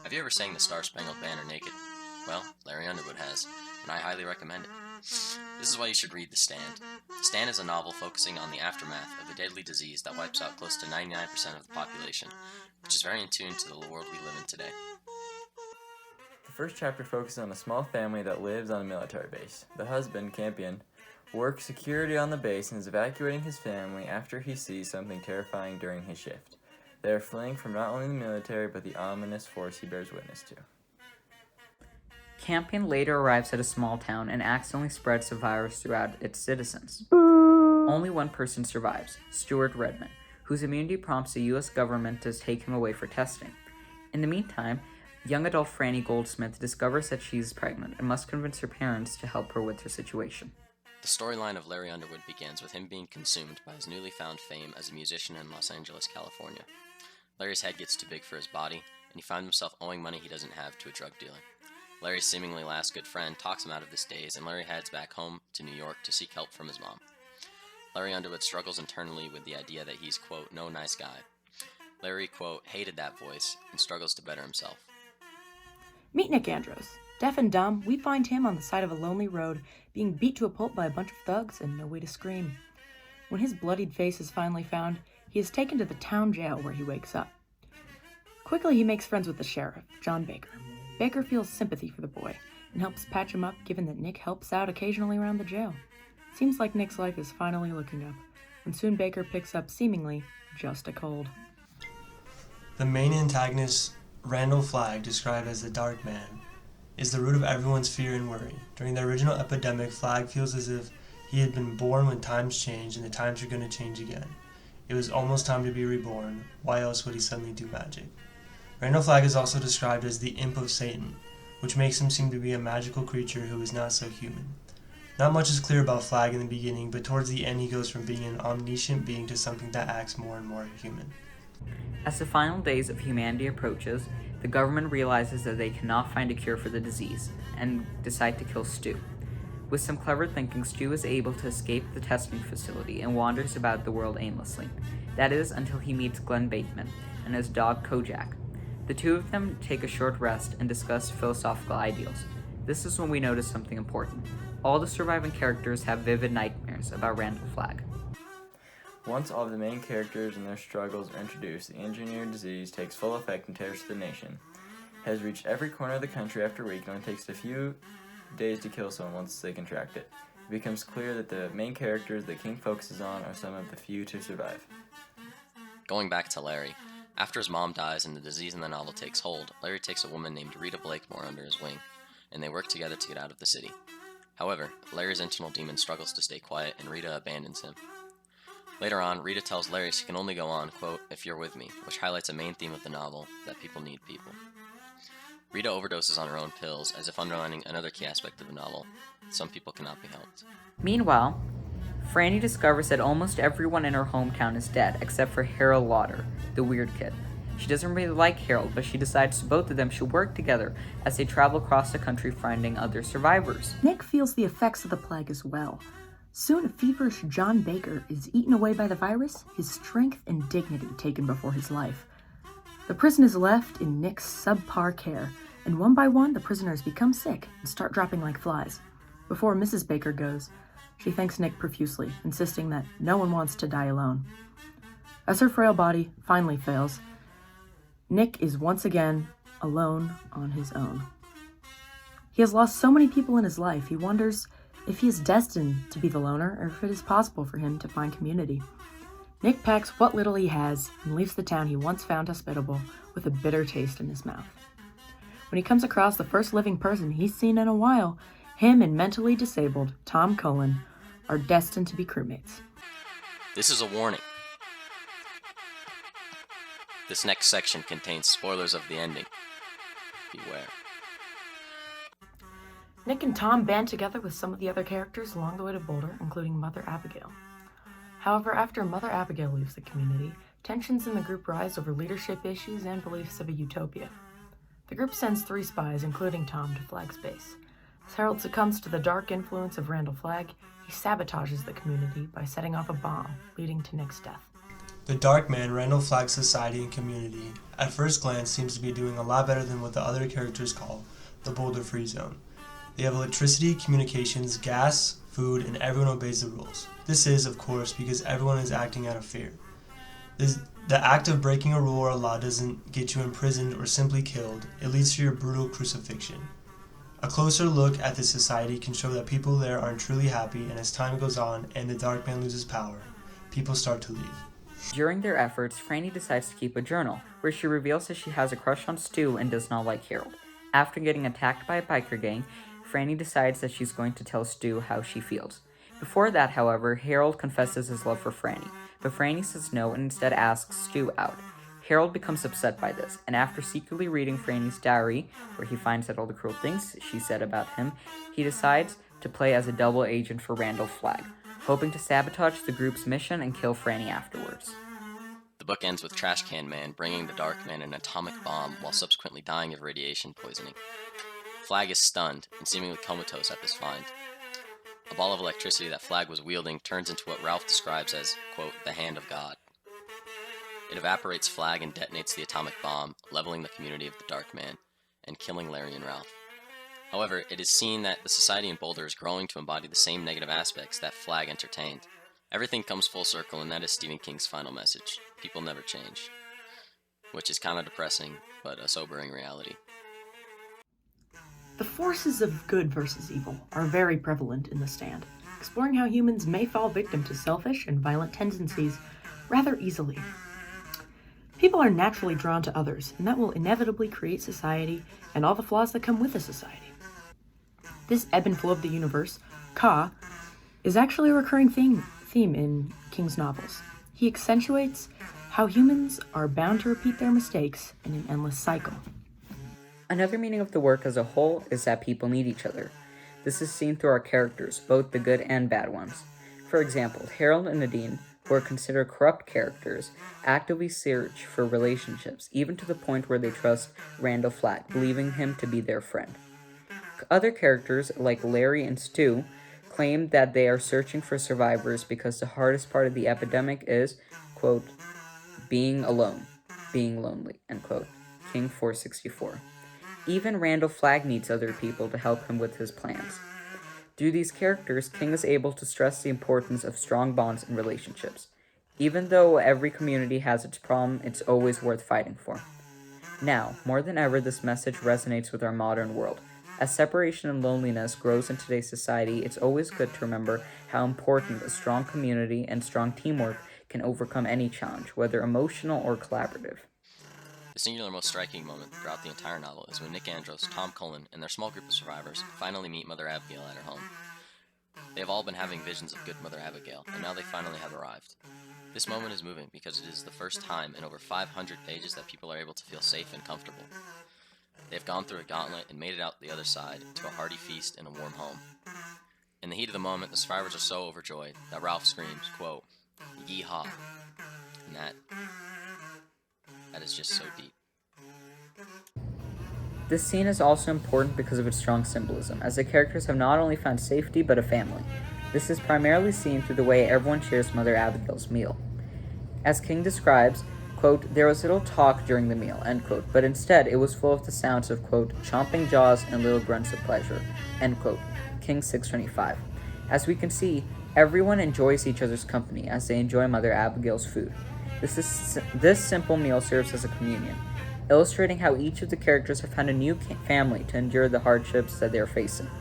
Have you ever sang the Star Spangled Banner naked? Well, Larry Underwood has, and I highly recommend it. This is why you should read The Stand. The Stand is a novel focusing on the aftermath of a deadly disease that wipes out close to 99% of the population, which is very in tune to the world we live in today. The first chapter focuses on a small family that lives on a military base. The husband, Campion, works security on the base and is evacuating his family after he sees something terrifying during his shift. They are fleeing from not only the military, but the ominous force he bears witness to. Campion later arrives at a small town and accidentally spreads the virus throughout its citizens. Only one person survives, Stuart Redmond, whose immunity prompts the U.S. government to take him away for testing. In the meantime, young adult Franny Goldsmith discovers that she is pregnant and must convince her parents to help her with her situation. The storyline of Larry Underwood begins with him being consumed by his newly found fame as a musician in Los Angeles, California. Larry's head gets too big for his body, and he finds himself owing money he doesn't have to a drug dealer. Larry's seemingly last good friend talks him out of this daze, and Larry heads back home to New York to seek help from his mom. Larry Underwood struggles internally with the idea that he's, quote, no nice guy. Larry, quote, hated that voice and struggles to better himself. Meet Nick Andros. Deaf and dumb, we find him on the side of a lonely road, being beat to a pulp by a bunch of thugs and no way to scream. When his bloodied face is finally found, he is taken to the town jail where he wakes up. Quickly, he makes friends with the sheriff, John Baker. Baker feels sympathy for the boy and helps patch him up, given that Nick helps out occasionally around the jail. Seems like Nick's life is finally looking up, and soon Baker picks up seemingly just a cold. The main antagonist, Randall Flagg, described as the Dark Man, is the root of everyone's fear and worry. During the original epidemic, Flagg feels as if he had been born when times changed and the times are going to change again. It was almost time to be reborn. Why else would he suddenly do magic? Randall Flagg is also described as the imp of Satan, which makes him seem to be a magical creature who is not so human. Not much is clear about Flagg in the beginning, but towards the end he goes from being an omniscient being to something that acts more and more human. As the final days of humanity approaches, the government realizes that they cannot find a cure for the disease, and decide to kill Stu. With some clever thinking, Stu is able to escape the testing facility and wanders about the world aimlessly. That is, until he meets Glenn Bateman and his dog Kojak. The two of them take a short rest and discuss philosophical ideals. This is when we notice something important. All the surviving characters have vivid nightmares about Randall Flagg. Once all of the main characters and their struggles are introduced, the engineered disease takes full effect and tears to the nation. It has reached every corner of the country after a week and only takes a few days to kill someone once they contract it. It becomes clear that the main characters that King focuses on are some of the few to survive. Going back to Larry, after his mom dies and the disease in the novel takes hold, Larry takes a woman named Rita Blakemore under his wing, and they work together to get out of the city. However, Larry's internal demon struggles to stay quiet, and Rita abandons him. Later on, Rita tells Larry she can only go on, quote, if you're with me, which highlights a main theme of the novel, that people need people. Rita overdoses on her own pills, as if underlining another key aspect of the novel: some people cannot be helped. Meanwhile, Franny discovers that almost everyone in her hometown is dead, except for Harold Lauder, the weird kid. She doesn't really like Harold, but she decides both of them should work together as they travel across the country finding other survivors. Nick feels the effects of the plague as well. Soon, a feverish John Baker is eaten away by the virus, his strength and dignity taken before his life. The prison is left in Nick's subpar care, and one by one, the prisoners become sick and start dropping like flies. Before Mrs. Baker goes, she thanks Nick profusely, insisting that no one wants to die alone. As her frail body finally fails, Nick is once again alone on his own. He has lost so many people in his life, he wonders if he is destined to be the loner or if it is possible for him to find community. Nick packs what little he has and leaves the town he once found hospitable with a bitter taste in his mouth. When he comes across the first living person he's seen in a while, him and mentally disabled Tom Cullen are destined to be crewmates. This is a warning. This next section contains spoilers of the ending. Beware. Nick and Tom band together with some of the other characters along the way to Boulder, including Mother Abigail. However, after Mother Abigail leaves the community, tensions in the group rise over leadership issues and beliefs of a utopia. The group sends 3 spies, including Tom, to Flagg's base. As Harold succumbs to the dark influence of Randall Flagg, he sabotages the community by setting off a bomb, leading to Nick's death. The Dark Man, Randall Flagg's society and community, at first glance seems to be doing a lot better than what the other characters call the Boulder Free Zone. They have electricity, communications, gas, food, and everyone obeys the rules. This is, of course, because everyone is acting out of fear. The act of breaking a rule or a law doesn't get you imprisoned or simply killed, it leads to your brutal crucifixion. A closer look at this society can show that people there aren't truly happy, and as time goes on and the Dark Man loses power, people start to leave. During their efforts, Franny decides to keep a journal, where she reveals that she has a crush on Stu and does not like Harold. After getting attacked by a biker gang, Franny decides that she's going to tell Stu how she feels. Before that, however, Harold confesses his love for Franny, but Franny says no and instead asks Stu out. Harold becomes upset by this, and after secretly reading Franny's diary, where he finds out all the cruel things she said about him, he decides to play as a double agent for Randall Flagg, hoping to sabotage the group's mission and kill Franny afterwards. The book ends with Trash Can Man bringing the Dark Man an atomic bomb while subsequently dying of radiation poisoning. Flagg is stunned and seemingly comatose at this find. A ball of electricity that Flagg was wielding turns into what Ralph describes as, quote, the hand of God. It evaporates Flagg and detonates the atomic bomb, leveling the community of the Dark Man, and killing Larry and Ralph. However, it is seen that the society in Boulder is growing to embody the same negative aspects that Flagg entertained. Everything comes full circle, and that is Stephen King's final message. People never change. Which is kind of depressing, but a sobering reality. The forces of good versus evil are very prevalent in The Stand, exploring how humans may fall victim to selfish and violent tendencies rather easily. People are naturally drawn to others, and that will inevitably create society and all the flaws that come with a society. This ebb and flow of the universe, Ka, is actually a recurring theme in King's novels. He accentuates how humans are bound to repeat their mistakes in an endless cycle. Another meaning of the work as a whole is that people need each other. This is seen through our characters, both the good and bad ones. For example, Harold and Nadine, who are considered corrupt characters, actively search for relationships, even to the point where they trust Randall Flagg, believing him to be their friend. Other characters, like Larry and Stu, claim that they are searching for survivors because the hardest part of the epidemic is, quote, being alone, being lonely, end quote. King 464. Even Randall Flagg needs other people to help him with his plans. Through these characters, King is able to stress the importance of strong bonds and relationships. Even though every community has its problem, it's always worth fighting for. Now, more than ever, this message resonates with our modern world. As separation and loneliness grows in today's society, it's always good to remember how important a strong community and strong teamwork can overcome any challenge, whether emotional or collaborative. The singular most striking moment throughout the entire novel is when Nick Andros, Tom Cullen, and their small group of survivors finally meet Mother Abigail at her home. They have all been having visions of good Mother Abigail, and now they finally have arrived. This moment is moving because it is the first time in over 500 pages that people are able to feel safe and comfortable. They have gone through a gauntlet and made it out the other side to a hearty feast and a warm home. In the heat of the moment, the survivors are so overjoyed that Ralph screams, quote, "Yee-haw." And that is just so deep. This scene is also important because of its strong symbolism, as the characters have not only found safety, but a family. This is primarily seen through the way everyone shares Mother Abigail's meal. As King describes, quote, "There was little talk during the meal," end quote, but instead it was full of the sounds of, quote, "chomping jaws and little grunts of pleasure," end quote, King 625. As we can see, everyone enjoys each other's company as they enjoy Mother Abigail's food. This simple meal serves as a communion, illustrating how each of the characters have found a new family to endure the hardships that they are facing.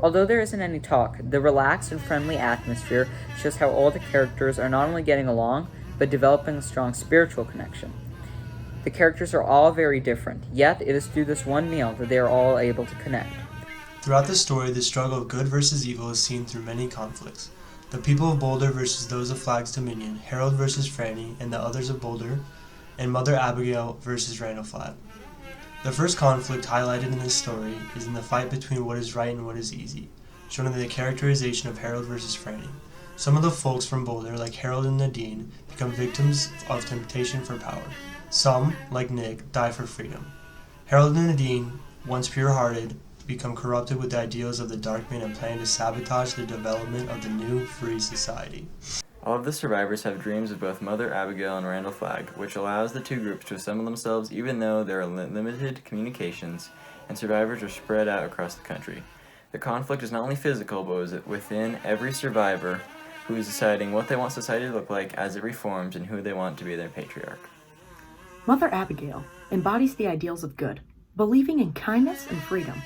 Although there isn't any talk, the relaxed and friendly atmosphere shows how all the characters are not only getting along, but developing a strong spiritual connection. The characters are all very different, yet it is through this one meal that they are all able to connect. Throughout the story, the struggle of good versus evil is seen through many conflicts. The people of Boulder versus those of Flagg's Dominion, Harold versus Franny and the others of Boulder, and Mother Abigail versus Randall Flagg. The first conflict highlighted in this story is in the fight between what is right and what is easy, shown in the characterization of Harold versus Franny. Some of the folks from Boulder, like Harold and Nadine, become victims of temptation for power. Some, like Nick, die for freedom. Harold and Nadine, once pure-hearted, become corrupted with the ideals of the Dark Man and plan to sabotage the development of the new, free society. All of the survivors have dreams of both Mother Abigail and Randall Flagg, which allows the two groups to assemble themselves even though there are limited communications and survivors are spread out across the country. The conflict is not only physical, but is within every survivor who is deciding what they want society to look like as it reforms and who they want to be their patriarch. Mother Abigail embodies the ideals of good, believing in kindness and freedom.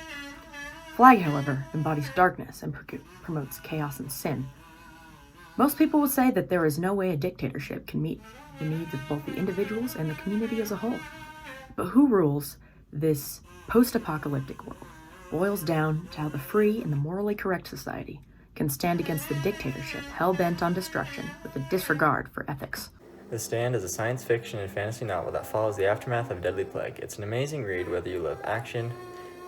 Flagg, however, embodies darkness and promotes chaos and sin. Most people would say that there is no way a dictatorship can meet the needs of both the individuals and the community as a whole. But who rules this post-apocalyptic world boils down to how the free and the morally correct society can stand against the dictatorship hell-bent on destruction with a disregard for ethics. The Stand is a science fiction and fantasy novel that follows the aftermath of a deadly plague. It's an amazing read whether you love action,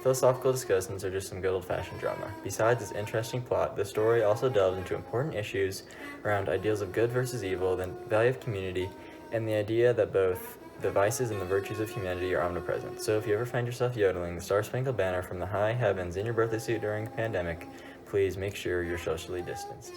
philosophical discussions, or just some good old-fashioned drama. Besides its interesting plot, the story also delves into important issues around ideals of good versus evil, the value of community, and the idea that both the vices and the virtues of humanity are omnipresent. So if you ever find yourself yodeling the Star-Spangled Banner from the high heavens in your birthday suit during a pandemic, please make sure you're socially distanced.